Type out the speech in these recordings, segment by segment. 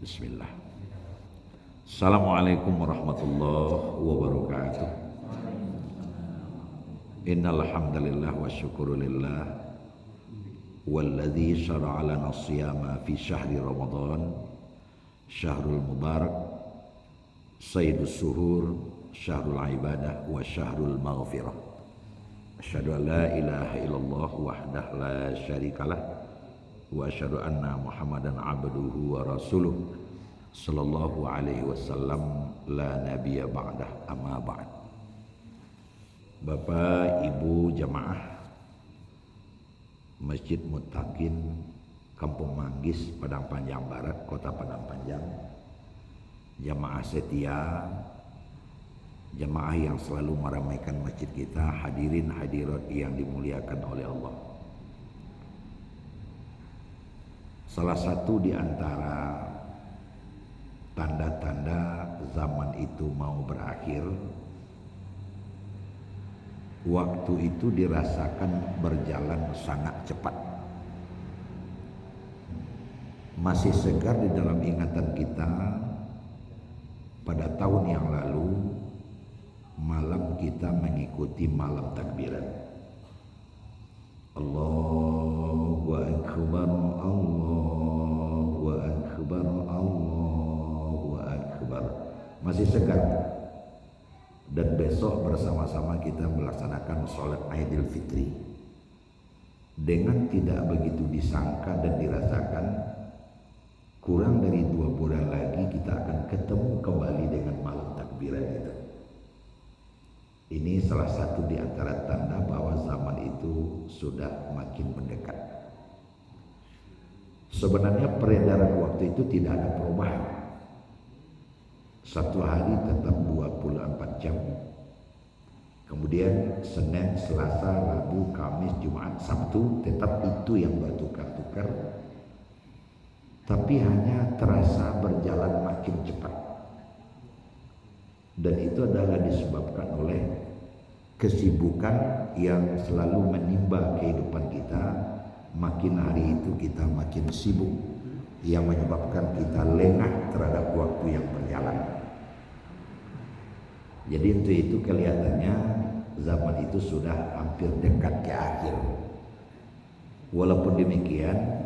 Bismillah. Assalamualaikum warahmatullahi wabarakatuh. Innal hamdalillah wa syukurulillah walladzi syara'a lana shiyama fi syahri Ramadan syahrul mubarak sayyidus suhur syahrul ibadah wa syahrul maghfirah. Asyhadu an la ilaha illallah wahdahu la syarikalah wa asyhadu anna Muhammadan abduhu wa rasuluh sallallahu alaihi wasallam la nabiyya ba'dah amma ba'd. Bapak Ibu jamaah Masjid Muttaqin Kampung Manggis, Padang Panjang Barat, Kota Padang Panjang, jamaah setia, jamaah yang selalu meramaikan masjid kita, hadirin hadirat yang dimuliakan oleh Allah. Salah satu di antara tanda-tanda zaman itu mau berakhir, waktu itu dirasakan berjalan sangat cepat. Masih segar di dalam ingatan kita pada tahun yang lalu, malam kita mengikuti malam takbiran. Allahu Akbar, Allahu Akbar, Allahu Akbar. Masih segar. Dan besok bersama-sama kita melaksanakan sholat Idul Fitri. Dengan tidak begitu disangka dan dirasakan, kurang dari 2 bulan lagi kita akan ketemu kembali dengan malam takbiran itu. Ini salah satu di antara tanda bahwa zaman itu sudah makin mendekat. Sebenarnya peredaran waktu itu tidak ada perubahan. Satu hari tetap 24 jam. Kemudian Senin, Selasa, Rabu, Kamis, Jumat, Sabtu tetap itu yang bertukar-tukar. Tapi hanya terasa berjalan makin cepat. Dan itu adalah disebabkan oleh kesibukan yang selalu menimba kehidupan kita. Makin hari itu kita makin sibuk, yang menyebabkan kita lengah terhadap waktu yang berjalan. Jadi untuk itu kelihatannya zaman itu sudah hampir dekat ke akhir. Walaupun demikian,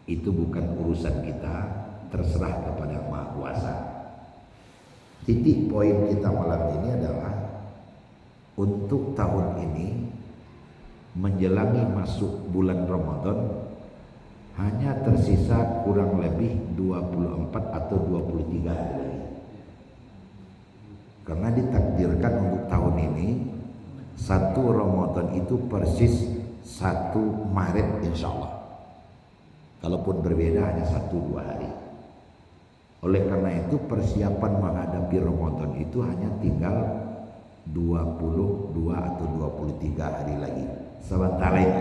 itu bukan urusan kita, terserah kepada Maha Kuasa. Titik poin kita malam ini adalah untuk tahun ini menjelangi masuk bulan Ramadan hanya tersisa kurang lebih 24 atau 23 hari lagi. Karena ditakdirkan untuk tahun ini 1 Ramadan itu persis 1 Maret insya Allah. Kalaupun berbeda hanya 1-2 hari. Oleh karena itu persiapan menghadapi Ramadan itu hanya tinggal 22 atau 23 hari lagi. Sebentar lagi.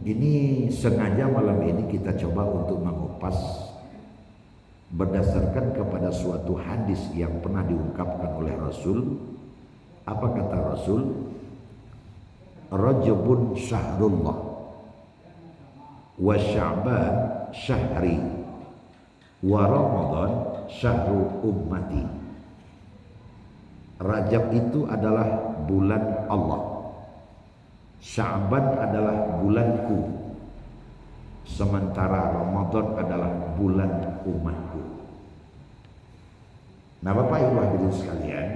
Ini sengaja malam ini kita coba untuk mengupas berdasarkan kepada suatu hadis yang pernah diungkapkan oleh Rasul. Apa kata Rasul? Rajabun syahrullah wa Sya'ban syahri wa Ramadan syahru ummati. Rajab itu adalah bulan Allah, Sya'ban adalah bulanku, sementara Ramadan adalah bulan umatku. Nah Bapak Ibu hadirin sekalian,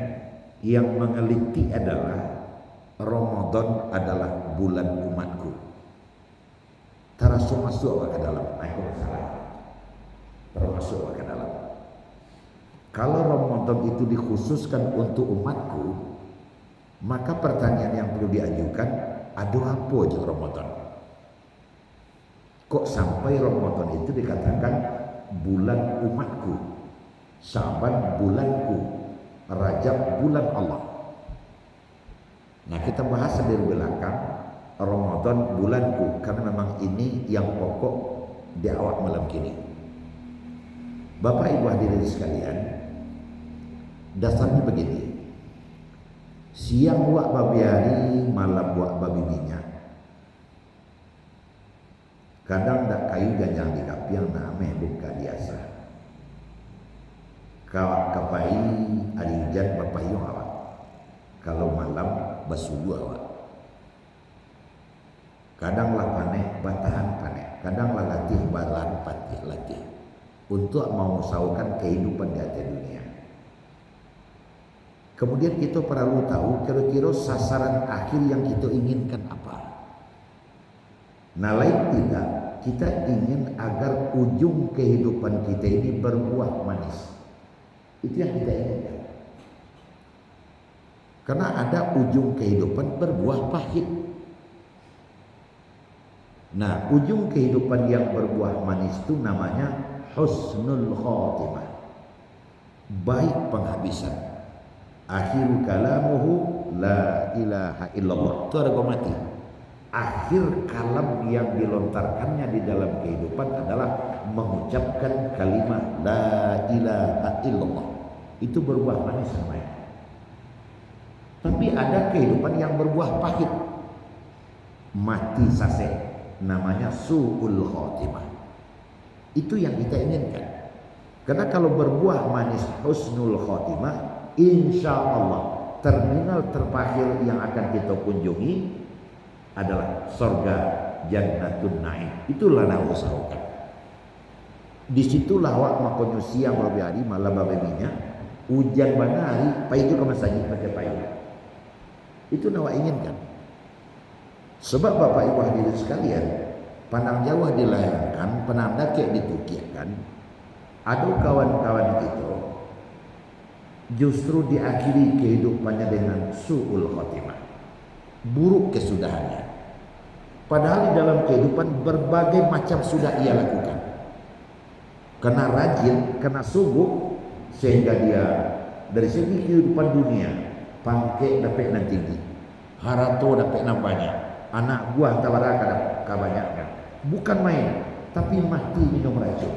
yang mengeliti adalah Ramadan adalah bulan umatku. Termasuk masuk ke dalam termasuk ke dalam. Kalau Ramadan itu dikhususkan untuk umatku, maka pertanyaan yang perlu diajukan, ada apa aja Ramadan? Kok sampai Ramadan itu dikatakan bulan umatku, Sya'ban bulanku, Rajab bulan Allah? Nah kita bahas dari belakang Ramadan bulanku, karena memang ini yang pokok di awal malam kini. Bapak Ibu hadirin sekalian, dasarnya begini. Siang buat babi hari, malam buat babi minyak. Kadang dak kayu ganjang di kapal. piang name buka biasa. Kawak kapai hari hujan berpayung awak. Kalau malam basudu awak. Kadanglah panek batahan panek, kadanglah latih balan patih latih untuk mengusahakan kehidupan di atas dunia. Kemudian kita perlu tahu kira-kira sasaran akhir yang kita inginkan apa. Nah lain tidak, kita ingin agar ujung kehidupan kita ini berbuah manis. Itu yang kita inginkan. Karena ada ujung kehidupan berbuah pahit. Nah, ujung kehidupan yang berbuah manis itu namanya husnul khotimah. Baik penghabisan. Akhir kalamuhu la ilaha illallah. Itu harga mati. Akhir kalam yang dilontarkannya di dalam kehidupan adalah mengucapkan kalimat la ilaha illallah. Itu berbuah manis namanya. Tapi ada kehidupan yang berbuah pahit. Mati sase. Namanya su'ul khotimah. Itu yang kita inginkan. Karena kalau berbuah manis husnul khotimah, insya Allah terminal terpahir yang akan kita kunjungi adalah surga jannatun naim. Itulah nak usahakan. Disitulah wak makonyo siang lebih hari malam babeminya hujan banari, pai itu ke masjid pakai payung. Itu nak inginkan. Sebab Bapak Ibu hadirin sekalian, pandang Jawa dilayangkan, penanda kek ditukiakan, ada kawan-kawan kita justru diakhiri kehidupannya dengan su'ul khotimah, buruk kesudahannya. Padahal di dalam kehidupan berbagai macam sudah ia lakukan. Kena rajin, kena sungguh, sehingga dia dari segi kehidupan dunia pangke dapat nan tinggi, harato dapat nan banyak. Anak buah tawaraka kabanyaknya. Bukan main, tapi mati minum racun.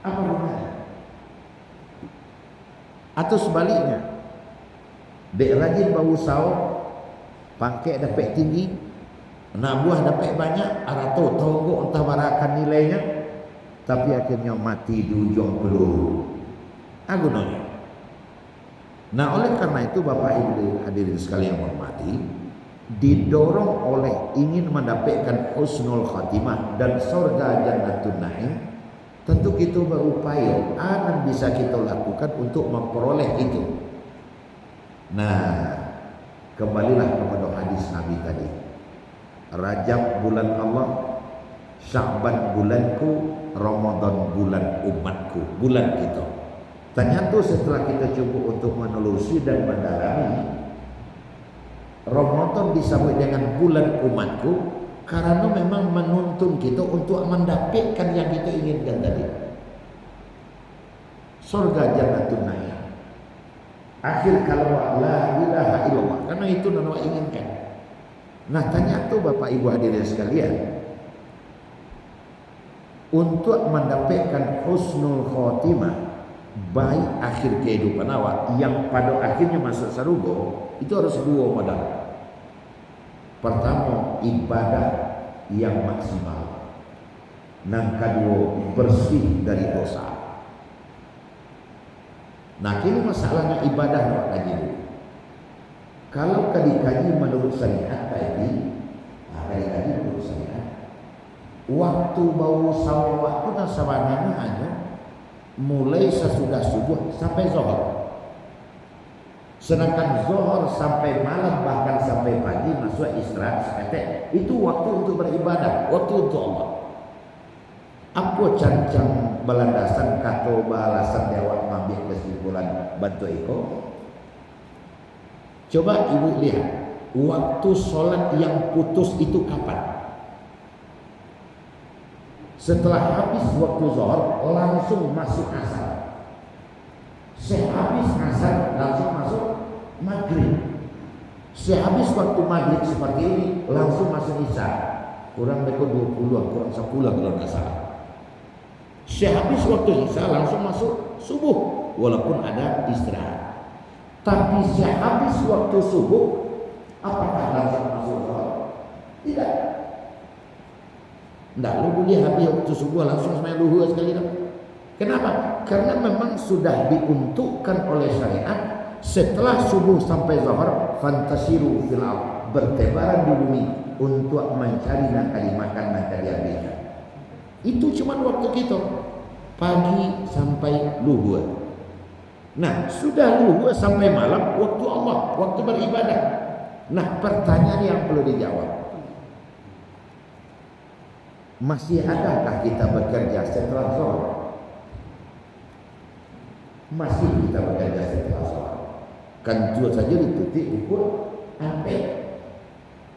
Apa gunanya? Atau sebaliknya, dek rajin bau saw, pangke dapat tinggi, anak buah dapat banyak, arato tonggok tawarakan nilainya, tapi akhirnya mati di ujung peluru. Agunanya. Nah oleh karena itu Bapak Ibu hadirin sekalian yang hormati, didorong oleh ingin mendapatkan husnul khatimah dan surga jannatun naim, tentu kita berupaya apa bisa kita lakukan untuk memperoleh itu. Nah, kembalilah kepada hadis Nabi tadi. Rajab bulan Allah, Sya'ban bulanku, Ramadan bulan umatku, bulan kita. Ternyata setelah kita coba untuk menelusuri dan mendalami, Ramadan disebut dengan bulan umatku karena memang menuntun kita untuk mendapatkan yang kita inginkan tadi. Surga jannatun naim. Akhir kalau la ilaha illallah, karena itu nama inginkan. Nah, tanya tuh Bapak Ibu hadirin sekalian, untuk mendapatkan husnul khotimah, baik akhir kehidupan awak yang pada akhirnya masuk surga, itu harus dua modal. Pertama, ibadah yang maksimal. Yang kedua, bersih dari dosa. Nah, ini masalahnya ibadah nak kaji dulu. Kalau dikaji menurut syariat tadi, dikaji menurut syariat, waktu bau sama waktu dan sawananya hanya mulai sesudah subuh sampai zuhur. Sedangkan zuhur sampai malam bahkan sampai pagi masuk istirahat seketek. Itu waktu untuk beribadah, waktu untuk Allah. Apa cancang belandasan kata balasan dewa mengambil kesimpulan bantu iko? Coba ibu lihat waktu sholat yang putus itu kapan? Setelah habis waktu zuhur langsung masuk asar. Sehabis asar langsung masuk maghrib. Sehabis waktu maghrib seperti ini langsung masuk isya. Kurang mereka 20, kurang 10 kalau nggak salah. Sehabis waktu isya langsung masuk subuh walaupun ada istirahat. Tapi sehabis waktu subuh apakah langsung masuk zuhur? Tidak. Nggak lu boleh habis waktu subuh langsung sembahyang duhur sekali dah. Kenapa? Karena memang sudah diuntukkan oleh syariat setelah subuh sampai zuhur fantasiru fil ardh, bertebaran di bumi untuk mencari nafkah makan nafkah dihabiskan. Itu cuma waktu kita pagi sampai luhur. Nah, sudah luhur sampai malam waktu Allah, waktu beribadah. Nah, pertanyaan yang perlu dijawab, masih adakah kita bekerja setelah zuhur? Masih kita bekerja setelah zuhur. Kan jual saja ditutup ukur sampai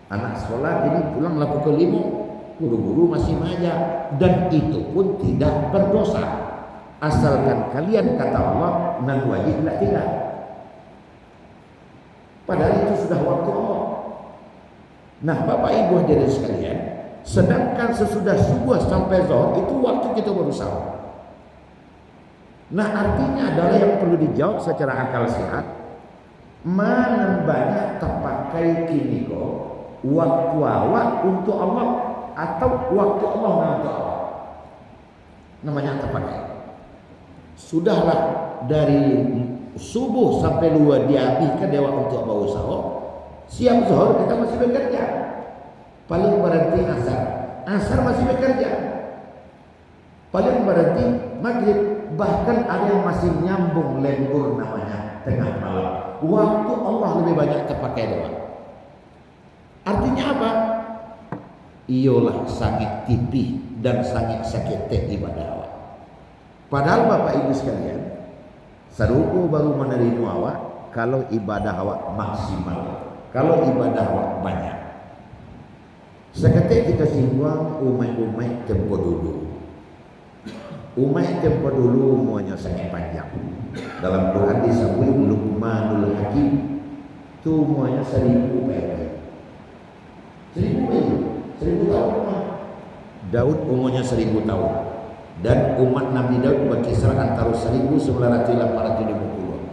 anak sekolah jadi pulang lah pukul 5, guru-guru masih mengajar, dan itu pun tidak berdosa asalkan kalian kata Allah nan wajib tidak. Padahal itu sudah waktu Allah. Nah, Bapak Ibu hadirin sekalian, sedangkan sesudah subuh sampai zuhur itu waktu kita berusaha. Nah, artinya adalah yang perlu dijawab secara akal sehat, mana banyak terpakai kini kok waktu awak untuk Allah atau waktu Allah untuk Allah. Namanya terpakai. Sudahlah dari subuh sampai luar dihabiskan dewa untuk berusaha. Siang zuhur kita masih bekerja. Paling berhenti asar masih bekerja. Paling berhenti maghrib, bahkan ada yang masih nyambung lembur namanya tengah malam. Waktu Allah lebih banyak terpakai doa. Artinya apa? Iyalah sangat tipih dan sangat sakit ibadah awak. Padahal Bapak Ibu sekalian, saruku baru menerima awak kalau ibadah awak maksimal, kalau ibadah awak banyak. Seketika kita singgung umat-umat tempo dulu. Umat tempo dulu semuanya sangat panjang. Dalam Quran disebut Luqmanul Hakim, itu semuanya 1000 tahun. 1000 tahun. Daud umurnya 1000 tahun. Dan umat Nabi Daud berkisar antara 1900 dan 850.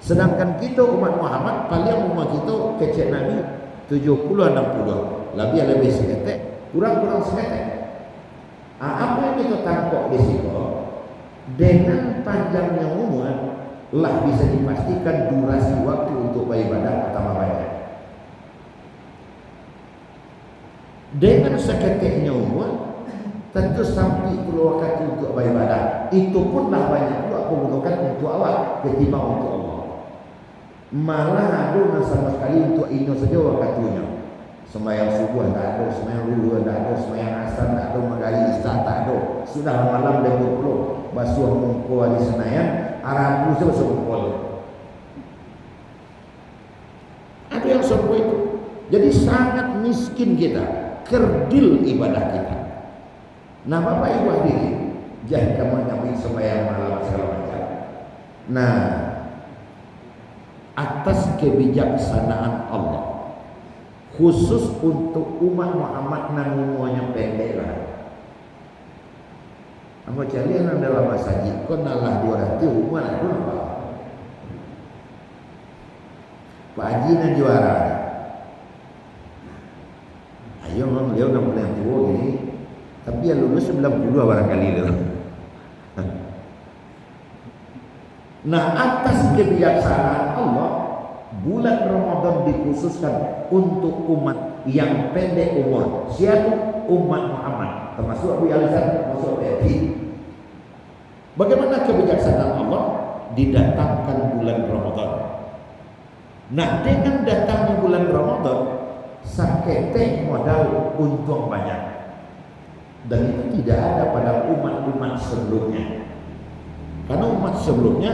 Sedangkan kita umat Muhammad paling umur kita kecil Nabi 70-60. Lebih seketek, kurang seketek. Apa yang kita tangkap di situ, dengan panjangnya umur lah bisa dipastikan durasi waktu untuk beribadah pertama banyak. Dengan seketiknya umur tentu sampai keluar waktu untuk beribadah, itu pun lah banyak pula menggunakan untuk awak ketimbang untuk Allah. Malah ada sama sekali untuk ini saja waktunya. Sembahyang subuh tak ada, sembahyang luhur tak ada, sembahyang asar tak ada, maghrib isya tak ada. Sudah malam dah berpuluh, basuh muka di Senayan, Arabu sebesar pukul. Ada yang seperti itu. Jadi sangat miskin kita, kerdil ibadah kita. Nah, Bapak Ibu hadirin, jangan kamu nyampe sembahyang malam segala macam. Nah, atas kebijaksanaan Allah, khusus untuk umat Muhammad nan umurnya pendek lah. Amo kalian dalam masjid kon nalah 200 umur aku nampak. Pak Haji nan juara. Ayo memang beliau nak yang tua gini, tapi yang lulus 92 barangkali loh. Nah, atas kebijaksanaan Allah, bulan Ramadan dikhususkan untuk umat yang pendek umur. Siapa? Umat Muhammad, termasuk Abu Yalisan, termasuk Abi. Bagaimana kebijaksanaan Allah? Didatangkan bulan Ramadan. Nah, dengan datangnya bulan Ramadan, sakete modal untung banyak. Dan itu tidak ada pada umat-umat sebelumnya. Karena umat sebelumnya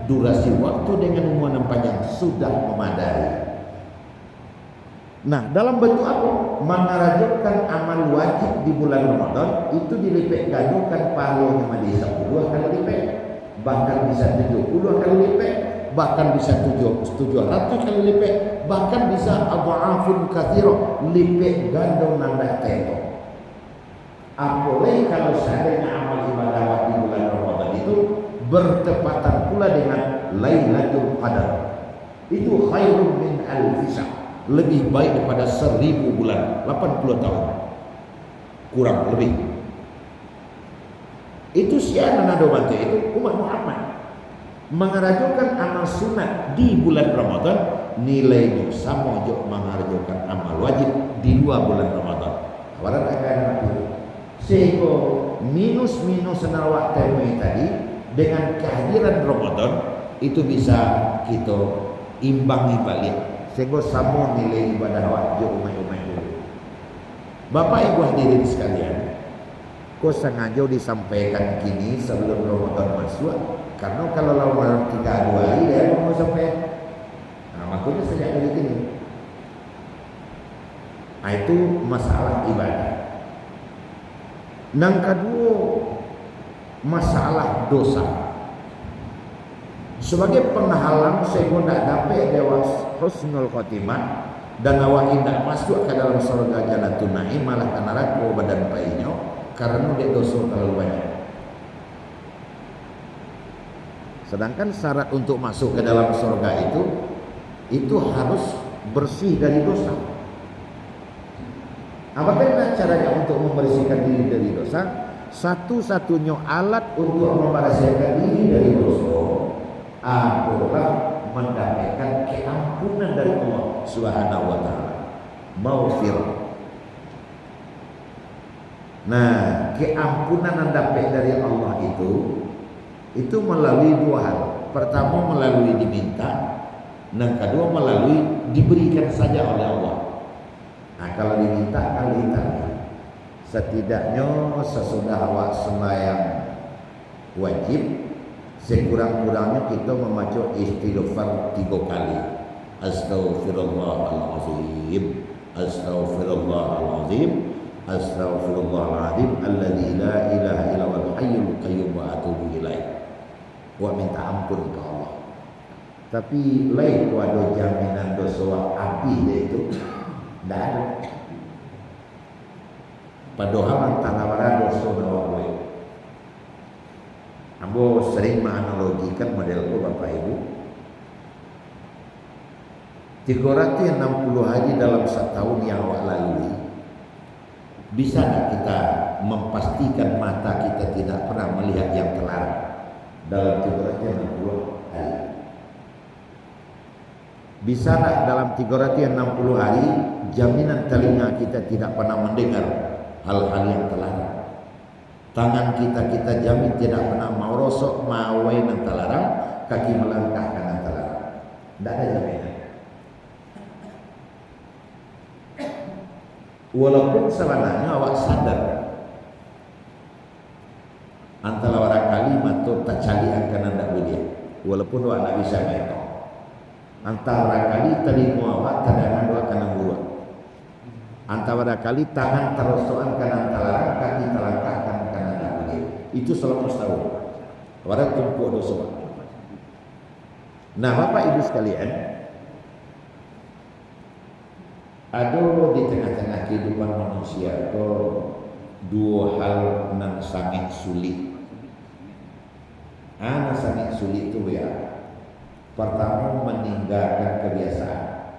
durasi waktu dengan umur yang panjang sudah memadai. Nah, dalam bentuk apa? Mengerajutkan amal wajib di bulan Ramadan itu dilipat gandakan pahalanya menjadi 10 kali lipat, bahkan bisa 70 kali lipat, bahkan bisa 700 kali lipat, bahkan bisa adha'afun katsira, lipat ganda nanda tempo. Apalagi kalau seandainya amal ibadah di bulan Ramadan itu bertepatan pula dengan Lailatul Qadar, itu khairun min alf syahr, lebih baik daripada 1000 bulan, 80 tahun. kurang lebih. Itu siapa nado bantu itu umat Muhammad mengerajukan amal sunat di bulan Ramadan, nilainya sama jo mengerajukan amal wajib di 2 bulan Ramadan. Walau akan sehingga minus nawak temui tadi dengan kehadiran Ramadan itu bisa kita imbangi balik sehingga sama nilai ibadah wajib umat-umat dulu. Bapak Ibu hadirin sekalian, kok sengaja disampaikan kini sebelum Ramadan masuk, karena kalau Ramadan 3 hari dia mau sampai, makanya sejak dari ini. Itu masalah ibadah. Yang kedua, masalah dosa. Sebagai penghalang sehingga tidak dapat dewas husnul khotimah dan awak tidak masuk ke dalam surga Jannatul Naim, malah ke neraka badan bayinya karena dia dosa terlalu banyak. Sedangkan syarat untuk masuk ke dalam surga itu harus bersih dari dosa. Apakah caranya untuk membersihkan diri dari dosa? Satu-satunya alat untuk membersihkan diri dari dosa adalah mendapatkan keampunan dari Allah Subhanahu wa taala. Maghfirah. Nah, keampunan yang dapat dari Allah itu melalui 2 hal. Pertama melalui diminta, dan kedua melalui diberikan saja oleh Allah. Nah, kalau diminta kan ditanya. Setidaknya sesudah awak sembahyang wajib, sekurang-kurangnya kita membaca istighfar 3 kali. Astaghfirullahalazim, astaghfirullahalazim, astaghfirullahalazim, alladzi la ilaha illallahul hayyul qayyum wa atubu ilaih. Wa minta ampun ke Allah. Tapi lain ku ada jaminan dosa api dia itu. Tidak ada. Padahal antara dosa nawa gue. Ambo sering menganalogikan modelku Bapak Ibu. 360 hari dalam setahun yang awak lalui, bisa tak kita memastikan mata kita tidak pernah melihat yang terlarang dalam 360 hari? Bisa tak dalam 360 hari jaminan telinga kita tidak pernah mendengar hal-hal yang terlarang? Tangan kita jamin tidak pernah mau rosok, mau yang terlarang, kaki melangkahkan yang terlarang. Tidak ada jaminan. Walaupun sebenarnya awak sadar antara orang kalimat tu tak cali akan anda boleh, walaupun awak tak bisa mengaku. Antara kali terima awak terdengar awak kena buat. Antara kali tangan terosokan kanan terlarang, kaki terlangkahkan kanan tak boleh. Itu selama setahun. Orang tumpuk dosa. Nah, Bapak Ibu sekalian, ada di tengah-tengah kehidupan manusia itu 2 hal yang sangat sulit. Sangat sulit itu ya. Pertama meninggalkan kebiasaan.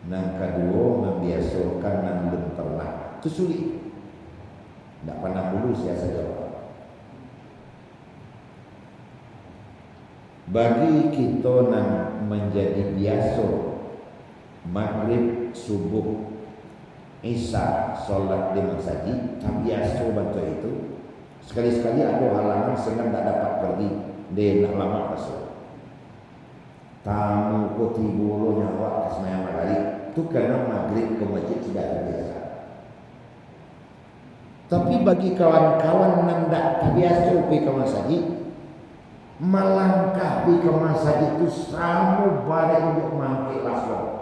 Yang kedua membiasakan yang belum pernah. Itu sulit. Tidak pernah dulu saya jawab. Bagi kita yang menjadi biasa maghrib, subuh, isya, solat di masjid, tak biasa bantu itu. Sekali-sekali ada halangan sehingga tak dapat pergi, dia nak lama masuk. Tamu kutibulo nyawa kesemaya maghrib, itu karena maghrib ke masjid sudah terbiasa. Tapi bagi kawan-kawan yang tak terbiasa pergi ke masjid, melangkah pergi ke masjid itu sama barang untuk mangkik langsung.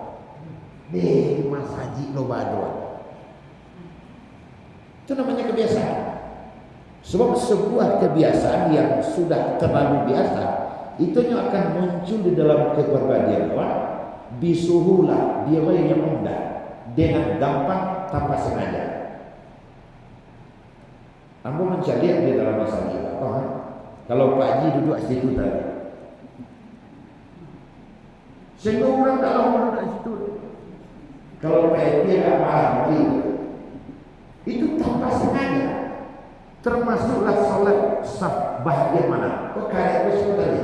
Di masjid lo badua. Itu namanya kebiasaan. Sebab sebuah kebiasaan yang sudah terlalu biasa, itu akan muncul di dalam kepribadian orang. Bisuhulah dia yang mudah dengan gampang tanpa sengaja. Kamu mencari di dalam masjid apa? Kalau Pak Haji duduk situ tadi, sehingga orang dalam duduk situ. Kalau PNP tak marah lagi, Itu tanpa sengaja. Termasuklah sholat saf bahagian mana? Oh, kayak tadi.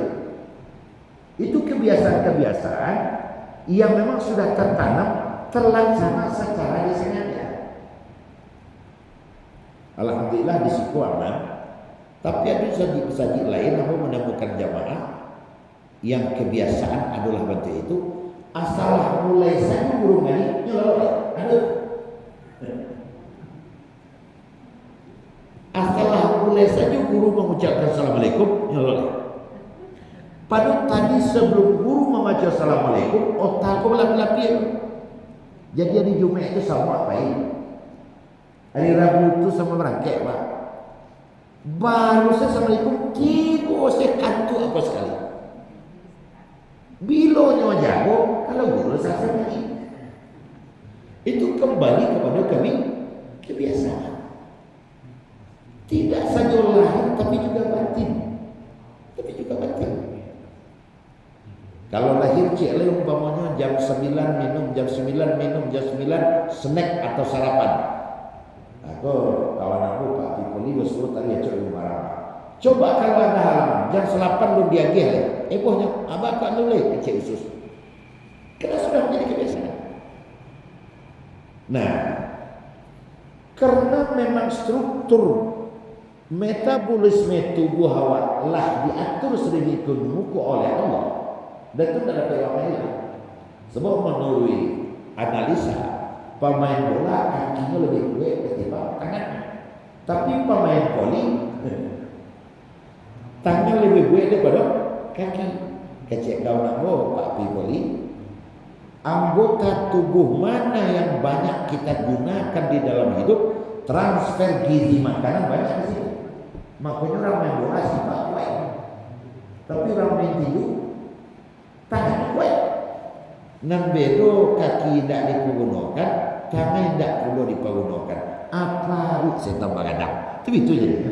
Itu kebiasaan-kebiasaan yang memang sudah tertanam, terlaksana secara disengaja. Alhamdulillah di situ aman. Tapi ada saji-saji lain yang menemukan jamaah yang kebiasaan adalah bentuk itu. Asal mulai saja burung ini nyolot. Asal mulai saja guru mengucapkan assalamualaikum nyolot. Padahal tadi sebelum guru membaca assalamualaikum, otakku belak-belakir. Jadi hari Jumat itu sama apa ini? Hari Rabu itu sama merangkak, Pak. Baru saya assalamualaikum, tiba saya kantuk apa sekali. Bilonya jago, kalau guru saya ini. Itu kembali kepada kami kebiasaan. Tidak saja lahir tapi juga batin. Kalau lahir cik umpamanya jam 9 minum, jam 9 minum, jam 9 snack atau sarapan. Aku kawan aku Pak Pipoli suruh tadi cok barang. Coba kalau ada halaman jam 8 lu diagih ya. Bohnya abah kak nulai kecil usus. Karena sudah menjadi kebiasaan. Nah, karena memang struktur metabolisme tubuh awak lah diatur sedemikian rupa oleh Allah. Dan itu tidak dapat orang lain. Sebab menurut analisa, pemain bola kakinya lebih kuat ketimbang tangannya. Tapi pemain voli tangan lebih kuat daripada kaki. Kecil kau nak Pak Pipoli, anggota tubuh mana yang banyak kita gunakan di dalam hidup, transfer gizi makanan banyak di situ. Makanya orang main bola sifat kuat, tapi orang main tinju tangan kuat. Nan bedo kaki tidak dipergunakan, tangan tidak perlu dipergunakan. Apa saya tambah kadang? Itu jadi.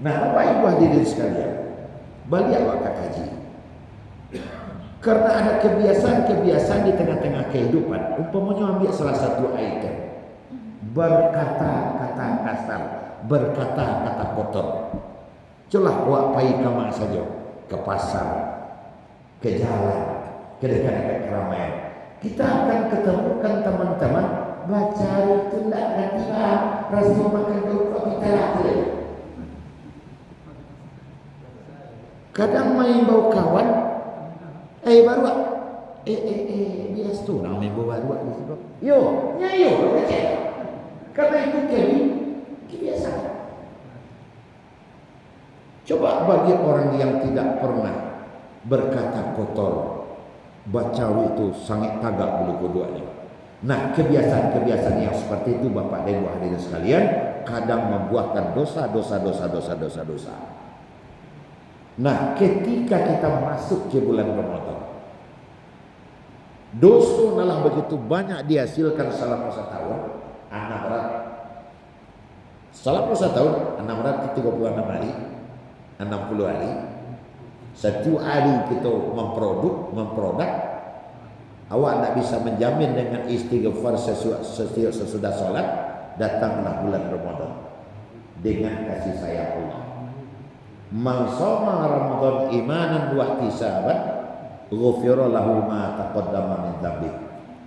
Nah, Bapak Ibu hadirin sekalian, balik awak kaji. Karena ada kebiasaan-kebiasaan di tengah-tengah kehidupan. Umpamanya ambil salah satu item, berkata-kata kasar, berkata-kata kotor. Celah awak pergi ke mana saja, ke pasar, ke jalan, ke dekat-dekat keramaian. Kita akan ketemukan teman-teman baca itu tidak nanti rasa makan dulu kita latih. Kadang main bau kawan, baru biasa tu nak main bau baru di situ. Yo, karena itu kebiasaan. Coba bagi orang yang tidak pernah berkata kotor, bacawi itu sangat tagak bulu keduanya. Nah, kebiasaan-kebiasaan yang seperti itu Bapak dan Ibu hadirin sekalian kadang membuahkan dosa. Nah, ketika kita masuk ke bulan Ramadan, dosa malah begitu banyak dihasilkan selama setahun. Anak berat selama setahun 636 hari, 60 hari. Satu hari kita memproduk, awak tak bisa menjamin dengan istighfar sesudah sholat, datanglah bulan Ramadan dengan kasih sayang Allah. Man shoma Ramadan imanan wa ihtisaban ghufira lahu ma taqaddama min dzambi.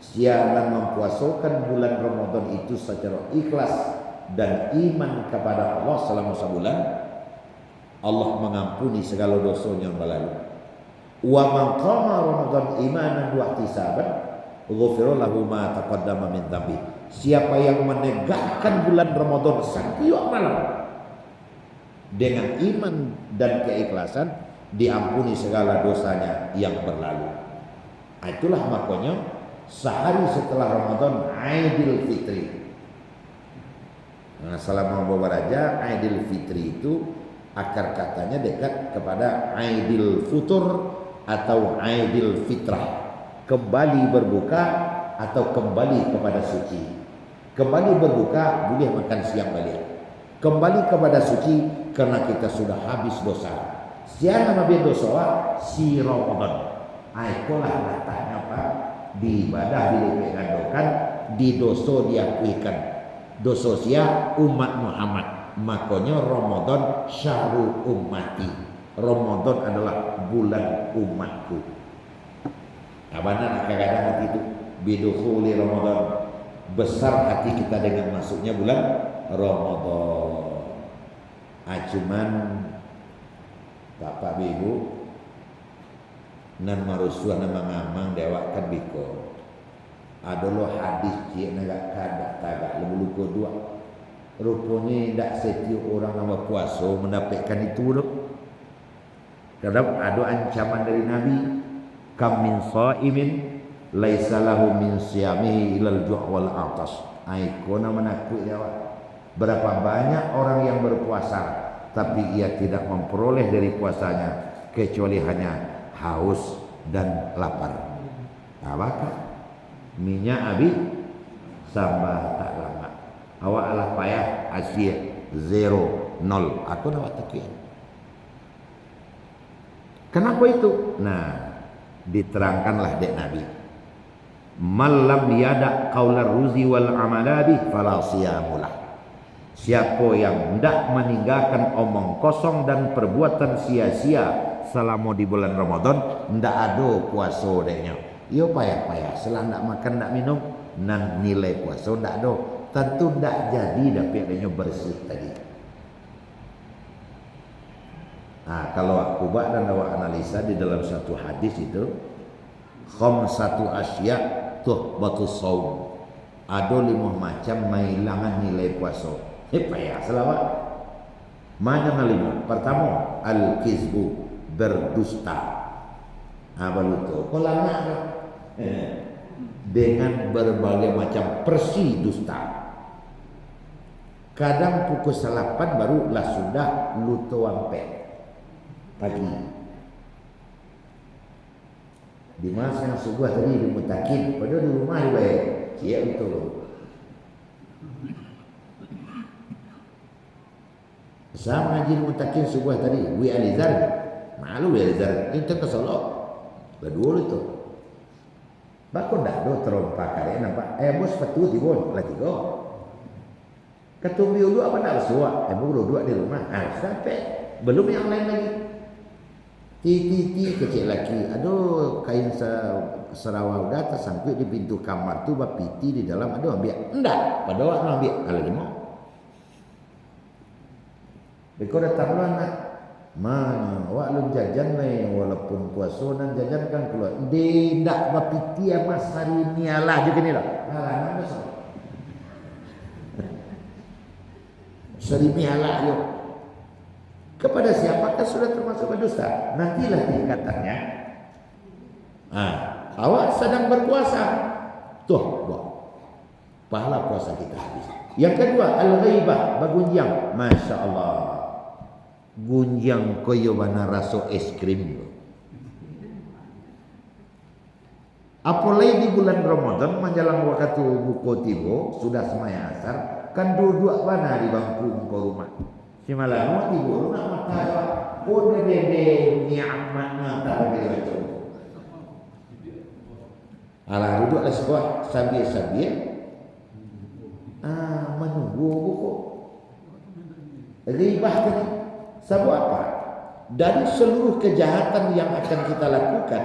Siapa mempuasakan bulan Ramadan itu secara ikhlas dan iman kepada Allah selama sebulan, Allah mengampuni segala dosanya yang berlalu. Wa man qama Ramadan imanan wa ihtisaban ghufira lahu ma taqaddama min dzambi. Siapa yang menegakkan bulan Ramadan setiap malam dengan iman dan keikhlasan, diampuni segala dosanya yang berlalu. Itulah makanya sehari setelah Ramadan Aidil Fitri. Nah, selama beberapa raja Aidil Fitri itu akar katanya dekat kepada Aidil Futur atau Aidil Fitrah, kembali berbuka atau kembali kepada suci. Kembali berbuka boleh makan siang balik. Kembali kepada suci karena kita sudah habis dosa. Siapa nabi dosa si Ramadan. Itulah katanya Pak, di ibadah dilipat gandakan, di dosa diakuikan. dosa sia umat Muhammad. Makanya Ramadan syahrul ummati. Ramadan adalah bulan umatku. Abana kadang-kadang hati itu bidukhuli Ramadan. Besar hati kita dengan masuknya bulan Ramadan. Cuman Bapak Ibu nan marusuh nama ngamang dewakan biko. Adalah hadis cik negak kada tagak lebih kedua. Rupanya tidak setiap orang nama puasa mendapatkan itu dok. Kadang ada ancaman dari Nabi, kam min shaimin laisa lahu min siyamihi ilal ju' wal atas. Aikona menakut jawab. Berapa banyak orang yang berpuasa tapi ia tidak memperoleh dari puasanya kecuali hanya haus dan lapar. Apakah minyak abi sambah tak lama. Awak alah payah asyik 0 0. Aku nak takian. Kenapa itu? Nah, diterangkanlah dek Nabi. Malam yada qaular ruzi wal amalabi fala siyamulah. Siapa yang hendak meninggalkan omong kosong dan perbuatan sia-sia selama di bulan Ramadan, hendak ada puasa deknya. Yo payah-payah, setelah hendak makan hendak minum, nan nilai puasa hendak ada. Tentu hendak jadi dapat deknya bersih tadi. Nah, kalau aku buat dan awak analisa di dalam satu hadis itu, khamsatu asya tuhbatus shaum. Ada 5 macam menghilangan nilai puasa. Payah selawat. Mana yang 5? Pertama, al-kizbu, berdusta. Apa itu? Kalau nak dengan berbagai macam persi dusta. Kadang pukul 8 barulah sudah luto ampek pagi. Di masa yang subuh tadi di mutakin, padahal di rumah baik. Cia betul. Saya mengaji di mutakin subuh tadi, Wi Alizar. Malu Wi Alizar, itu ke Solo. Berdua itu. Bakun dah do terompak kali nampak. Bos patu tibon, lah 3. Ketumbi dulu apa nak suak? Bos dua di rumah. Sampai belum yang lain lagi. Titi kecil lagi. Aduh, kain serawal dah tersangkut di pintu kamar tu, bapiti di dalam. Aduh, ambil. Enggak, pada awak nak ambil. Kalau dia mau. Beko datang lu anak. Mana awak lu jajan ni walaupun puasa dan jajan kan keluar. Dia ndak bapiti mas hari ni alah juga ni lah. Alah nak besar. Serimi alah yo. Kepada siapakah sudah termasuk berdusta? Nantilah tingkatannya. Awak sedang berpuasa. Tuh, buat. Pahala puasa kita habis. Yang kedua, al-ghaibah, bagunjang. Masya Allah. Gunjang koyo bana rasa es krim. Apalagi di bulan Ramadan menjelang waktu buku tibo sudah semaya asar kan duduk bana di bangku ke rumah. Si malam tibo nak makan pun dede ni'mat mata bagi baca. Alah duduklah sebuah sambil-sambil menunggu buku. Ribah tadi. Sebab apa? Dari seluruh kejahatan yang akan kita lakukan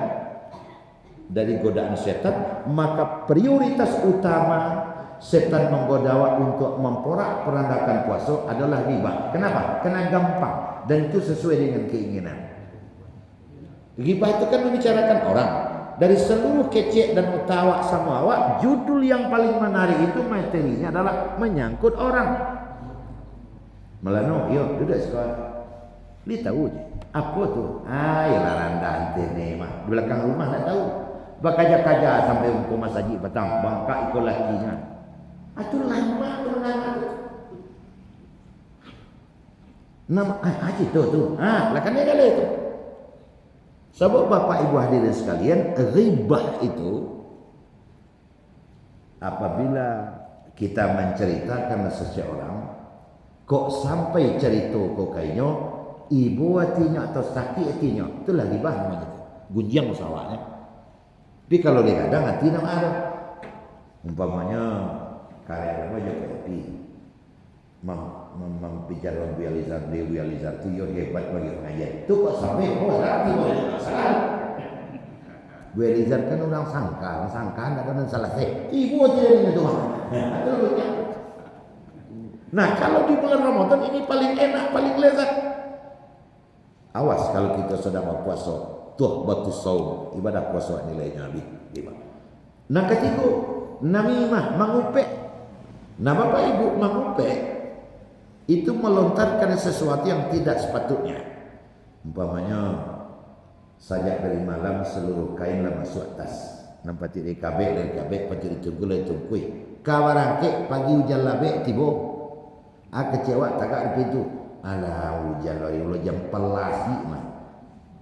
dari godaan setan, maka prioritas utama setan menggoda untuk memporak-porandakan puasa adalah riba. Kenapa? Karena gampang dan itu sesuai dengan keinginan. Riba itu kan membicarakan orang. Dari seluruh kecek dan utawa sama awak, judul yang paling menarik itu materinya adalah menyangkut orang. Melano, yuk duduk sekolah. Dia tahu je. Apa tu? Ialah randah ni mah. Di belakang rumah tak tahu. Bakaja-kaja sampai hukum masjid petang. Bangka ikut lakinya. Itu lama tu nama tu. Nama haji tu. Belakang dia kali tu. Sebab Bapak Ibu hadirin sekalian, ribah itu apabila kita menceritakan seseorang kok sampai cerita kok kayaknya ibu hatinya atau sakit hatinya, itulah ribah namanya itu. Gunjang usahanya. Tapi kalau dia kadang hati nama ada. Umpamanya karya nama juga happy. Membicara Buya Lizar itu yo hebat bagi pengajian. Itu kok sampai berarti boleh salah. Buya Lizar kan orang sangka ada kan salah ibu tidak itu mah. Nah kalau di bulan Ramadan ini paling enak, paling lezat. Awas kalau kita sedang berpuasa, tuh batu saum, ibadah puasa nilainya lebih. Nah ketiga, namimah, mengupek. Nah bapak ibu mengupek itu melontarkan sesuatu yang tidak sepatutnya. Umpamanya sajak dari malam seluruh kainlah masuk atas. Nampak tidak kabeh pati ditunggu tungkui. Kawarangke pagi hujan labek tibo. Kecewa tagak di pintu. Alah hujan lo jam pelasi mah.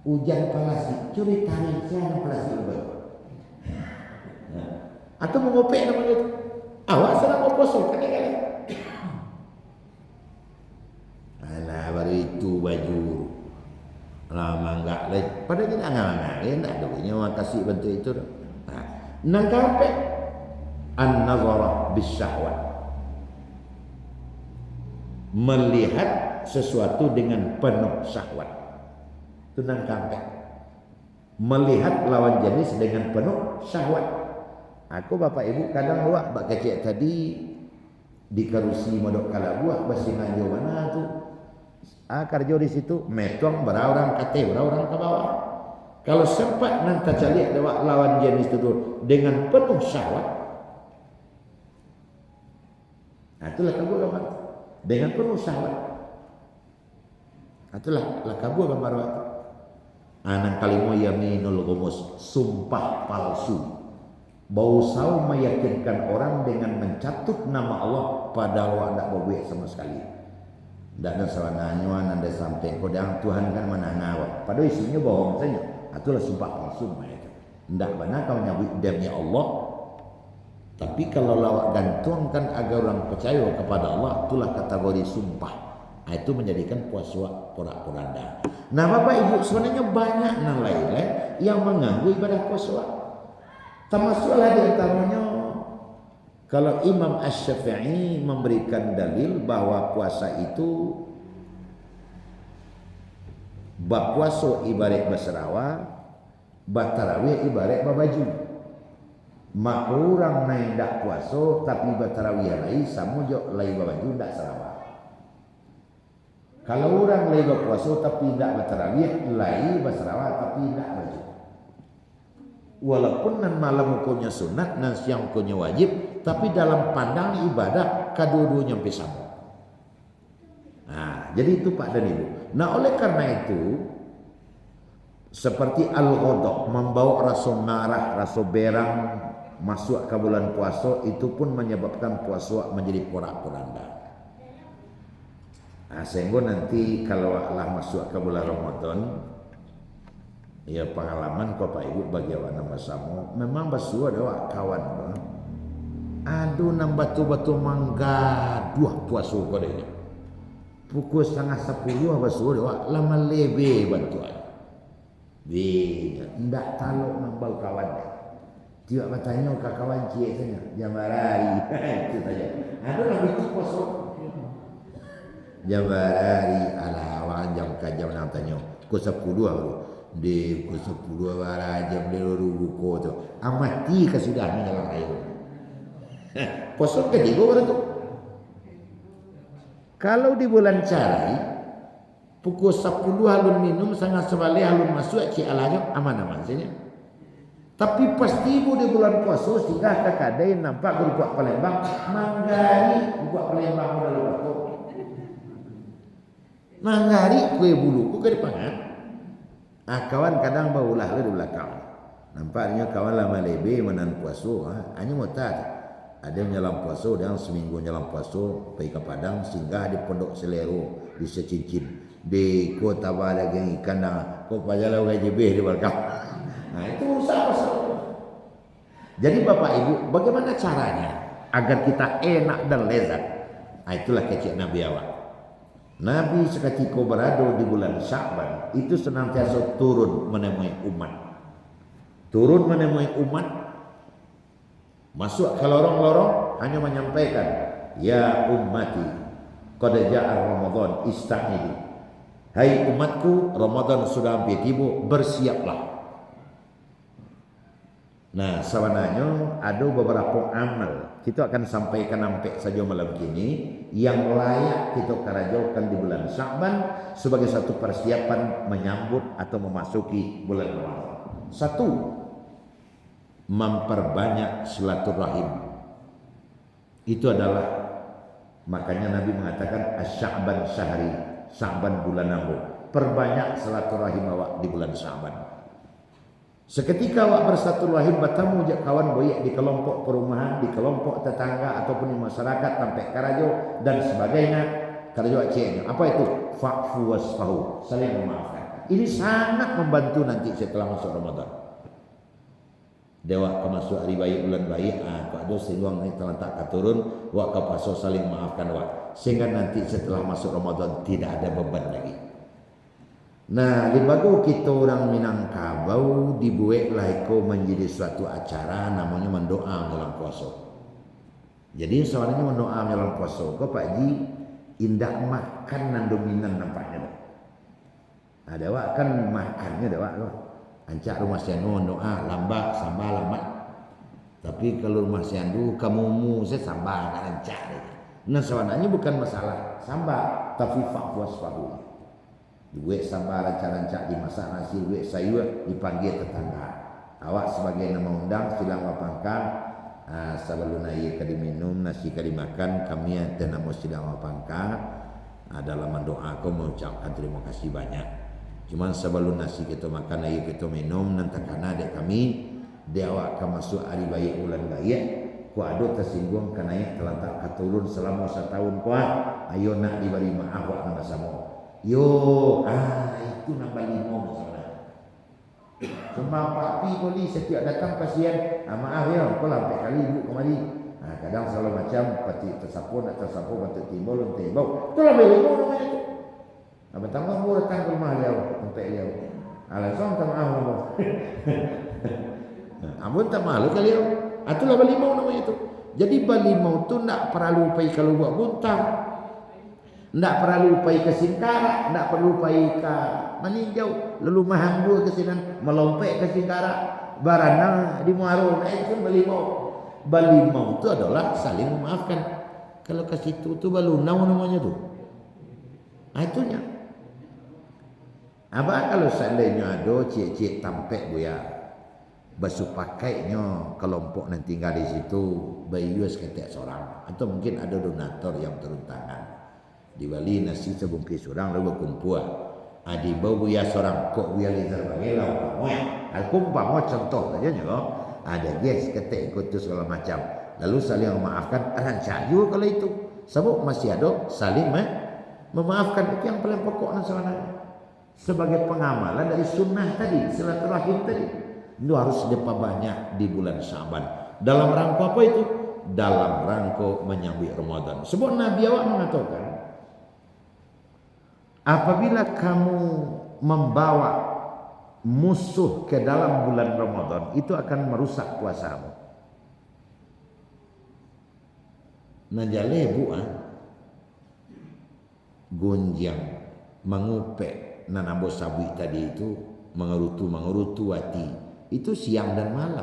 Hujan pelasi curi tarik saya pelasi ubah. Atau mengopek namanya itu. Awak sedang mau kosong kali-kali. Alah baru itu baju lama enggak lagi. Padahal kita enggak enak dulunya makasih bantu itu. Nah sampai an-nazarah bisyahwat. Melihat sesuatu dengan penuh syahwat. Itu nang sampai. Melihat lawan jenis dengan penuh syahwat. Aku bapak ibu kadang bawa bak kecil tadi di karusi modok kala buah basingan di mana tu. Kerja di situ metong berorang kate berorang ke bawah. Kalau sempat nanti cari ada lawan jenis itu dengan penuh syahwat. Nah, itulah kabur gambar dengan penuh syahwat. Itulah kabur gambar waktu. Anak kalimu yaminul ghumus, sumpah palsu. Bau saum meyakinkan orang dengan mencatut nama Allah padahal Allah tidak berbuat sama sekali. Tidak ada sawananya, anda sampai kodang Tuhan kan menangawak. Padahal isinya bohong saja. Itulah sumpah palsu. Tidak benar kau nyabut demi Allah. Tapi kalau lawak gantungkan agar orang percaya kepada Allah, itulah kategori sumpah. Itu menjadikan puasa porak-poranda. Nah bapak ibu sebenarnya banyak yang lain yang mengganggu ibadah puasa. Termasuklah di antaranya kalau Imam Asy-Syafi'i memberikan dalil bahwa puasa itu berpuasa ibarat berserawa, bertarawih ibarat berbaju. Maka orang naik tak puasa tapi bertarawih lain sama juga lain berbaju tak serawa. Kalau orang lain berpuasa tapi tidak bertarawih lain berserawa tapi tidak baju. Walaupun nan malam hukumnya sunat, nan siang hukumnya wajib, tapi dalam pandang ibadah kedua-duanya sampai sama. Nah, jadi itu Pak dan Ibu. Nah, oleh karena itu seperti al-ghadab membawa rasa marah, rasa berang masuk ke bulan puasa itu pun menyebabkan puasa menjadi porak-poranda. Nah, sehingga nanti kalau Allah masuk ke bulan Ramadan, ya pengalaman kau Pak Ibu bagi awak nama sama memang basuh ada kawan aduh nang batu-batu mangga dua puasa kau dia pukul 9:30 basuh ada lama lebih bantuan ndak tahu nambal kawan dia bertanya ke kawan cik tanya jambarari itu saja aduh lagi tu puasa jambarari ala awak jam nang tanya pukul 10 di pukul 10 jam dia buku tu amati kesudahnya dalam air posong ketiga orang tu kalau di bulan cari pukul 10 halun minum sangat sebalik halun masuk cik alanya aman-aman saja tapi pasti ibu di bulan puasa sehingga kakadai nampak berbuat Palembang manggari berbuat Palembang dalam waktu manggari kue bulu ke depan kawan kadang baulah di belakang. Nampaknya kawan lama lebih menan puasa. Hanya mau tak. Ada yang nyelam puasa dan seminggu nyelam puasa pergi ke Padang singgah di Pondok Selero di Secincin. Di kota ada geng ikan dah. Kok pajalah gaji be di belakang. Nah itu usaha. Jadi Bapak Ibu, bagaimana caranya agar kita enak dan lezat? Nah, itulah kecik Nabi awak. Nabi seketika berada di bulan Sya'ban itu senantiasa turun menemui umat. Turun menemui umat, masuk ke lorong-lorong, hanya menyampaikan, ya ummati qad ja'a Ramadan ista'idi. Hai umatku, Ramadan sudah hampir tiba, bersiaplah. Nah, sebenarnya ada beberapa amal kita akan sampaikan sampai saja malam kini yang layak kita karajokan di bulan Sya'ban sebagai satu persiapan menyambut atau memasuki bulan Ramadan. Satu, memperbanyak silaturahim. Itu adalah makanya Nabi mengatakan asy-Sya'ban syahri, Sya'ban bulan ambo. Perbanyak silaturahim awak di bulan Sya'ban. Seketika awak bersatu-rahim bertemu je kawan boyek di kelompok perumahan, di kelompok tetangga ataupun di masyarakat sampai karajo dan sebagainya. Karajo acehnya. Apa itu? Fa'fu wasfahu, saling memaafkan. Ini sangat membantu nanti setelah masuk Ramadan. Dewa ke masuk hari baik bulan baik, kau ada seluang ni telantak katurun, wak kau paso saling maafkan wak. Sehingga nanti setelah masuk Ramadan tidak ada beban lagi. Nah, di bagu kita orang Minangkabau dibuatlah itu menjadi suatu acara namanya mendoa dalam puasa. Jadi sebenarnya mendoa dalam puasa, kau Pak Ji indah makan nan dominan nampaknya. Ada wak kan makannya ada wak loh. Ancak rumah sianu doa lambak sambal lambat. Tapi kalau rumah sianu kamu mu saya sambal kan ancak. Nah sebenarnya bukan masalah sambal, tapi fakwas fahu. Duit sambal rancak-rancak dimasak nasi, duit sayur dipanggil tetangga. Awak sebagai nama undang silang wapangkan. Sebelum naik kadi minum nasi kadi makan, kami yang nama silang wapangkan. Dalam doa aku mengucapkan terima kasih banyak. Cuman sebelum nasi kita makan, air kita minum, nanti karena adik kami dia awak akan masuk hari baik bulan baik. Ku ada tersinggung kerana ayat telah tak katurun selama setahun kuat. Ayo nak diberi maaf awak nama sama. Yo, itu nambah 5 masalah. Cuma Pak Pi polis setiap datang pasien, maaf ya, kau lampai kali ibu kemari. Kadang selalu macam pati tersapu nak tersapu patut timbul untuk bau. Itulah beliau namanya itu. Pertama mu datang ke rumah beliau, sampai beliau. Alasan tak maaf kamu. Amun tak malu kali beliau. Itulah balimau namanya itu. Jadi balimau tu nak perlu pai kalau buat buntang. Nak perlu pai ke Singkara, nak perlu pai ke meninjau, lalu mahanggu ke sini melompek ke Singkara, barana di Muaro, itu balimau. Balimau itu adalah saling memaafkan. Kalau ke situ tu balunau namanya tu. Itunya. Apa kalau seandainya ada cik-cik tampek buya basuh pakainya kelompok yang tinggal di situ bayus ketek seorang atau mungkin ada donatur yang turun tangan dibali nasi sebungkus orang lalu berkumpul di bau buya seorang kok buya lizar bagi lau alkumpah contoh saja ada guys ketek ikut tu segala macam lalu saling memaafkan rancak juga kalau itu sebab masih ada saling memaafkan. Itu yang paling pokok sebenarnya sebagai pengamalan dari sunnah tadi, silaturahim tadi. Itu harus diperbanyak di bulan Sya'ban. Dalam rangka apa itu? Dalam rangka menyambut Ramadan. Sebab Nabi awak mengatakan, apabila kamu membawa musuh ke dalam bulan Ramadan, itu akan merusak puasamu. Najale gonjang mengupek nanambo sabui tadi itu mengerutu hati itu siang dan malam,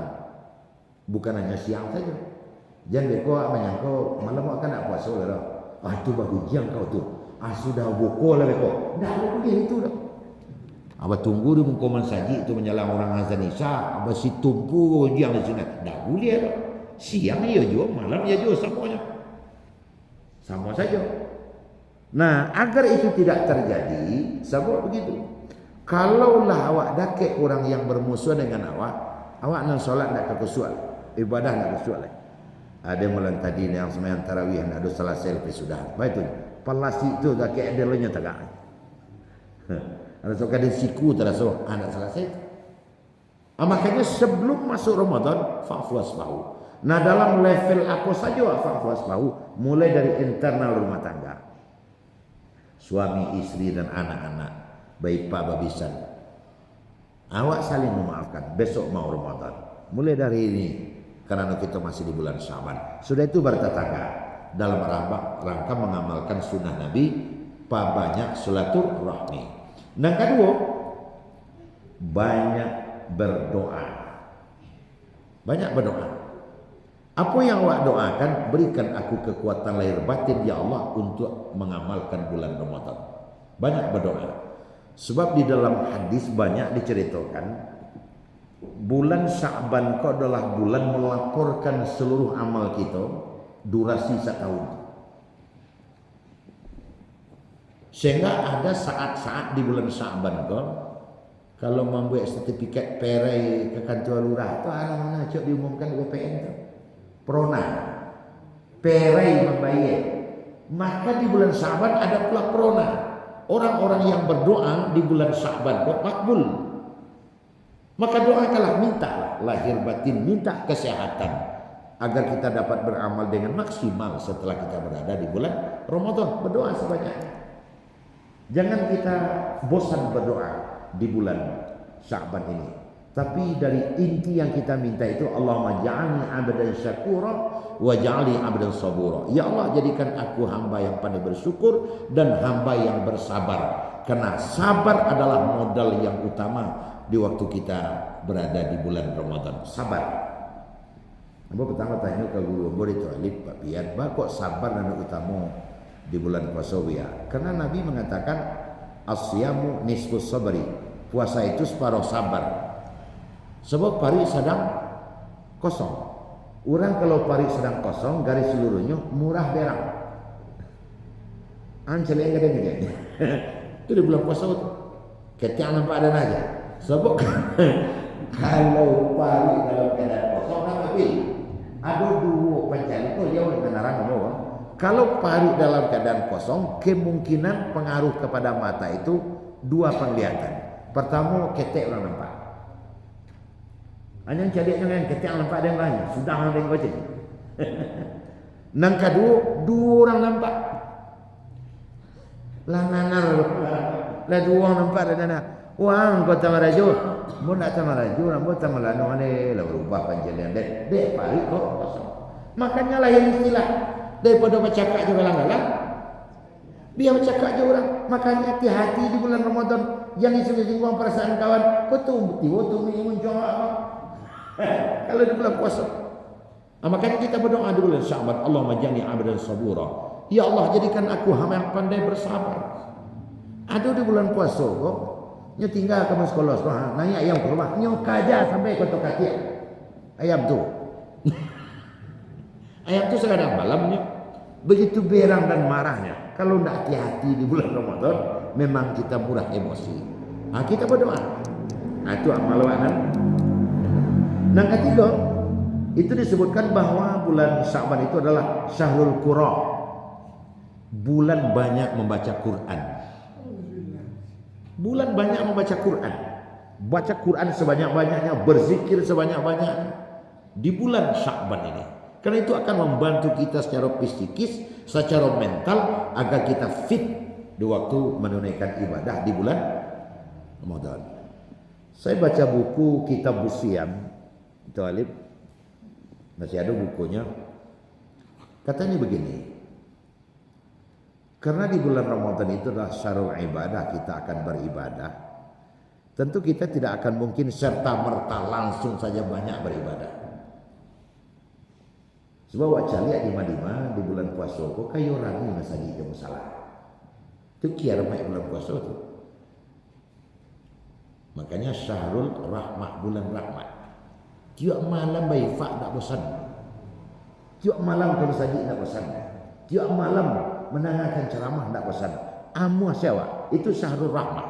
bukan hanya siang saja. Jangan kau menyangka malam akan nak puasa lah. Itu bagus jang kau tu. Sudah buku lah kau. Dah boleh itu dah. Abah tunggu di mengkoman saji itu menjelang orang azan isya. Abah si tumpu jang di sini. Dah boleh dah. Siang ya juga, malam ya juga semuanya. Sama saja. Nah, agar itu tidak terjadi, sebab begitu. Kalaulah awak dakek orang yang bermusuh dengan awak nak solat nak kekusual, ibadah nak kekusual. Ada malam tadi yang sembahyang tarawih nak ada selesai lepas sudah. Baik tu. Palasi itu dakek ada lenya tagak. Ada sok ada siku terasa anak selesai. Makanya sebelum masuk Ramadan fa'fu wasfahu. Nah, dalam level apa saja fa'fu wasfahu, mulai dari internal rumah tangga. Suami, istri dan anak-anak, baik pak babisan. Awak saling memaafkan. Besok mau Ramadan. Mulai dari ini karena kita masih di bulan Syaban. Sudah itu bertetangga dalam rangka mengamalkan sunnah Nabi, banyak silaturahmi. Yang kedua, banyak berdoa. Banyak berdoa. Apa yang awak doakan, berikan aku kekuatan lahir batin ya Allah untuk mengamalkan bulan Ramadan. Banyak berdoa. Sebab di dalam hadis banyak diceritakan bulan Sya'ban kau adalah bulan melaporkan seluruh amal kita durasi setahun. Sehingga ada saat-saat di bulan Sya'ban kau kalau membuat sertifikat perai ke kantor lurah tu mana cok diumumkan BPN tu. Prona. Perai membayar. Maka di bulan Sya'ban ada pula prona. Orang-orang yang berdoa di bulan Sya'ban kau makbul. Maka doakanlah, minta lahir batin, minta kesehatan agar kita dapat beramal dengan maksimal setelah kita berada di bulan Ramadan. Berdoa sebanyaknya. Jangan kita bosan berdoa di bulan Sya'ban ini. Tapi dari inti yang kita minta itu, Allahumma ja'alni 'abdan syakura wa ja'alni 'abdan sabura. Ya Allah, jadikan aku hamba yang pandai bersyukur dan hamba yang bersabar. Karena sabar adalah modal yang utama di waktu kita berada di bulan Ramadan. Sabar. Ambo pertama tanya ke guru ambo itu Alif Pak Pian, kok sabar dan utama di bulan puasa ya? Karena Nabi mengatakan asyamu nisfus sabri. Puasa itu separuh sabar. Sebab pari sedang kosong. Orang kalau pari sedang kosong, garis seluruhnya murah berang. Ancel yang gede nih. Itu di bulan puasa itu. Ketiak nampak ada aja. Sebab kalau pari dalam keadaan kosong, tapi ada dua pencari itu dia dengan arah bawah. Kalau pari dalam keadaan kosong, kemungkinan pengaruh kepada mata itu dua penglihatan. Pertama, ketek orang nampak. Hanya jadi yang ketek nampak ada yang lain. Sudah ada yang baca. Yang kedua, dua orang nampak. Lah nanar, lah dua orang nampak ada nanar. Wah, kau tamaraju, mau nak tamaraju, mau tamalanu ane, lah berubah panjangnya dek pari kok kosong. Makanya lah yang istilah daripada bercakap juga lang-lang, dia bercakap juga orang. Makanya hati-hati di bulan Ramadan, jangan singgung-singgung perasaan kawan. Kau tu muncul apa? Kalau di bulan puasa, makanya kita berdoa di bulan Sya'ban, Allahumma ja'alni 'abdan sabura. Ya Allah, jadikan aku hamba yang pandai bersabar. Ada di bulan puasa kok. Nyo tinggal kamu sekolah, nanya ayam ke rumah, nyo kaja sampai kotor kaki ayam tu. Ayam tu sekadang malamnya begitu berang dan marahnya. Kalau tidak hati-hati di bulan Ramadan, memang kita murah emosi. Kita berdoa. Itu amalan. Yang ketiga, itu disebutkan bahwa bulan Sya'ban itu adalah Syahrul Qura. Bulan banyak membaca Quran. Bulan banyak membaca Quran. Baca Quran sebanyak-banyaknya, berzikir sebanyak-banyaknya di bulan Sya'ban ini. Karena itu akan membantu kita secara psikis, secara mental agar kita fit di waktu menunaikan ibadah di bulan Ramadan. Saya baca buku Kitab Busiam, itu Alif, masih ada bukunya. Katanya begini, karena di bulan Ramadan itu adalah syahrul ibadah, kita akan beribadah. Tentu kita tidak akan mungkin serta-merta langsung saja banyak beribadah. Sebab wajah lihat di Madinah di bulan puasa kok kayu rami masih di musalah. Itu kiar mai bulan puasa itu. Makanya syahrul rahmah, bulan rahmat. Tiap malam bayi fa tak bosan. Tiap malam kalau saji tak bosan. Tiap malam mendengarkan ceramah tak bosan. Amu sewa itu syahrul rahmah.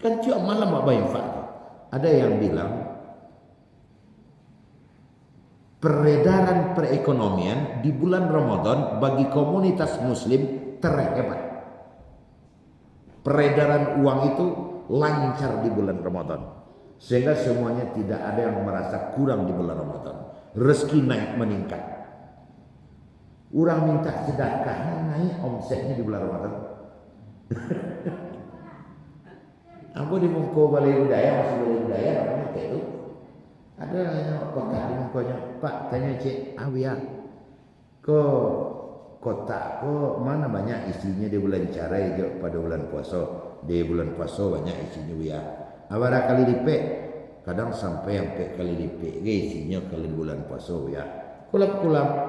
Kan tiap malam bayi fa. Ada yang bilang peredaran perekonomian di bulan Ramadan bagi komunitas muslim terhebat. Peredaran uang itu lancar di bulan Ramadan. Sehingga semuanya tidak ada yang merasa kurang di bulan Ramadan. Rezeki naik meningkat. Orang minta sedekah naik omsetnya di bulan Ramadan. Aku di Mungko Balai Budaya, masih Balai Budaya namanya kayak itu. Ada yang kotak di mukanya, Pak tanya Cik Awia, ke kotak ke mana banyak isinya di bulan carai je pada bulan puasa. Di bulan puasa banyak isinya Wia. Awara kali lipat, kadang sampai 4 kali lipat ke isinya kalau di bulan puasa Wia. Kulam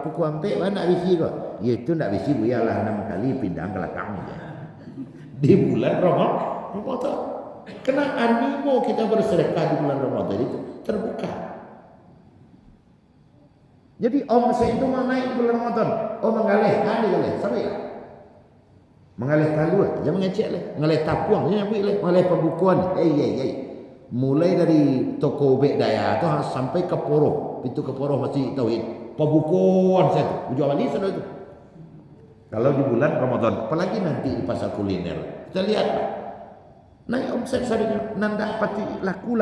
pukul 4 mana nak isi kok? Ya itu nak isi Wia lah 6 kali pindah ke belakang je. Di bulan Ramadan. Kena animo kita bersedekah di bulan Ramadan itu terbuka. Jadi omset itu mau naik bulan Ramadan. Mengalih, digalih, sampai lah. Mengalih talu, jangan mengecek lah. Mengalih tapuang, jangan ambil lah. Mengalih pembukuan, mulai dari toko Bek Daya tu sampai ke Poroh, pintu ke Poroh masih tauhid. Pembukuan saya tu, jual beli sudah itu. Kalau di bulan Ramadan, apalagi nanti di pasar kuliner, kita lihat naik omset sahaja, nanda pati laku.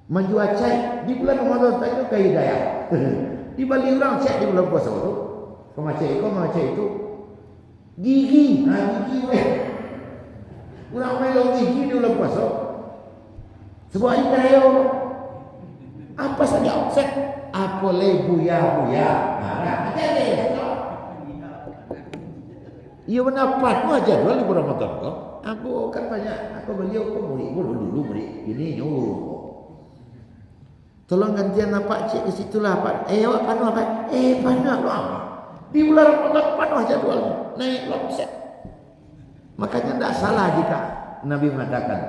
Menjual cai di bulan Ramadan tak itu kaya daya. Di Bali orang cai di bulan puasa tu. Kemacai itu gigi, gigi weh. Orang melong gigi di bulan puasa. Sebuah ikaya. Apa saja omset? Apa le buya. Iya benar patu aja dua di bulan Ramadan kok. Aku kan banyak, aku beliau dulu ini nyuruh. Tolong gantian Pak Cik ke situlah Pak. Awak panu apa? Panu apa? Di bulan Ramadan panu jadual naik omset. Makanya tidak salah jika Nabi mengatakan,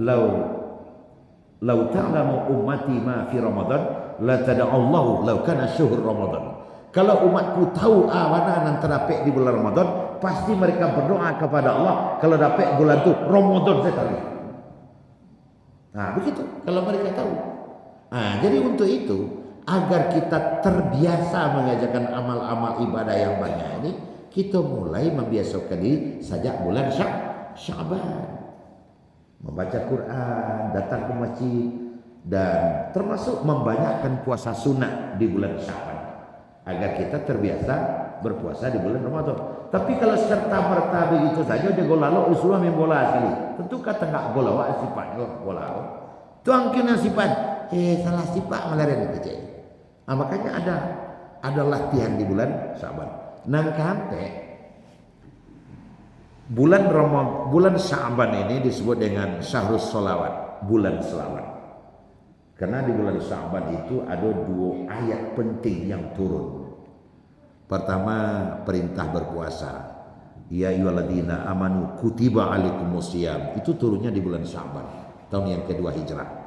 "Lau ta'lamu ummati ma fi Ramadan, la tada'allahu law kana syuhur Ramadan." Kalau umatku tahu mana yang terdapat di bulan Ramadan, pasti mereka berdoa kepada Allah kalau dapat bulan itu Ramadan saya tahu. Nah, begitu kalau mereka tahu. Jadi untuk itu agar kita terbiasa mengajarkan amal-amal ibadah yang banyak ini, kita mulai membiasakan diri sejak bulan Sya'ban. Membaca Quran, datang ke masjid, dan termasuk membanyakkan puasa sunat di bulan Sya'ban agar kita terbiasa berpuasa di bulan Ramadan. Tapi kalau serta-merta begitu saja dia golalo usulah main bola sekali. Tentu kata enggak bola sifatnya bola. Tuang kena sifat salah sifat melaren kecil. Makanya ada latihan di bulan Sya'ban. Nang kampe bulan Sya'ban ini disebut dengan Syahrus Sholawat, bulan selawat. Karena di bulan Sya'ban itu ada 2 ayat penting yang turun. Pertama, perintah berpuasa. Ya ayyuhalladzina amanu kutiba alaikumusiyam. Itu turunnya di bulan Sya'ban, tahun yang kedua Hijrah.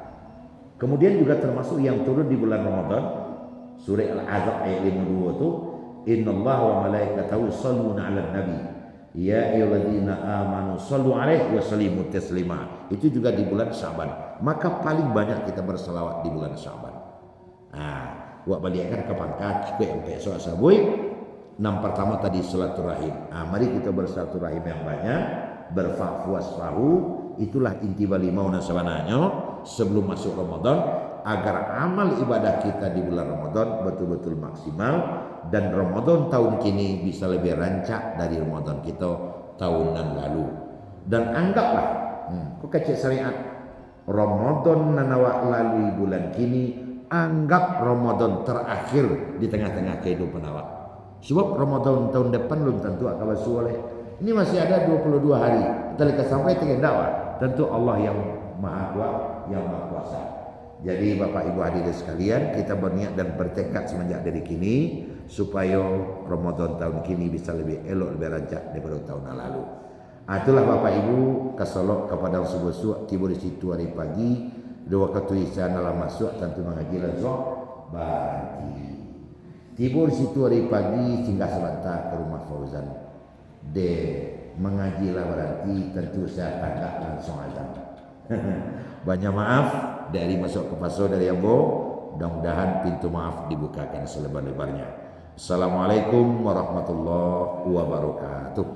Kemudian juga termasuk yang turun di bulan Ramadan, surah Al-Ahzab ayat 52 itu, innallaha wa malaikatahu yusholluna 'alan nabi ya ayyuhalladzina amanu shollu 'alaihi wa sallimu taslima. Itu juga di bulan Sya'ban. Maka paling banyak kita berselawat di bulan Sya'ban. Buat balikan ke pangkat sampai esok sabui. Pertama tadi silaturahim. Mari kita bersilaturahim yang banyak, berfahwasfahu. Itulah inti bali mauna sabananya sebelum masuk Ramadan, agar amal ibadah kita di bulan Ramadan betul-betul maksimal, dan Ramadan tahun kini bisa lebih rancak dari Ramadan kita tahunan lalu. Dan anggaplah kok kecil syariat Ramadan nanawak lalu bulan kini, anggap Ramadan terakhir di tengah-tengah kehidupan awak. Sebab Ramadan tahun depan belum tentu akan bersoleh. Ini masih ada 22 hari. Kita sampai tengah dakwah. Tentu Allah yang Maha Kuasa, yang Maha Kuasa. Jadi Bapak Ibu hadirin sekalian, kita berniat dan bertekad semenjak dari kini supaya Ramadan tahun kini bisa lebih elok, lebih rancak daripada tahun lalu. Itulah Bapak Ibu kesolok kepada subuh tiba di situ hari pagi. Dua ketulisan dalam masuk tentu mengaji lazok bagi. Tiba di situ hari pagi singgah sebentar ke rumah Fauzan. Mengajilah berarti tentu saya tanggap langsung azan. Banyak maaf dari masuk ke pasar dari Ambo. Mudah-mudahan pintu maaf dibukakan selebar-lebarnya. Assalamualaikum warahmatullahi wabarakatuh.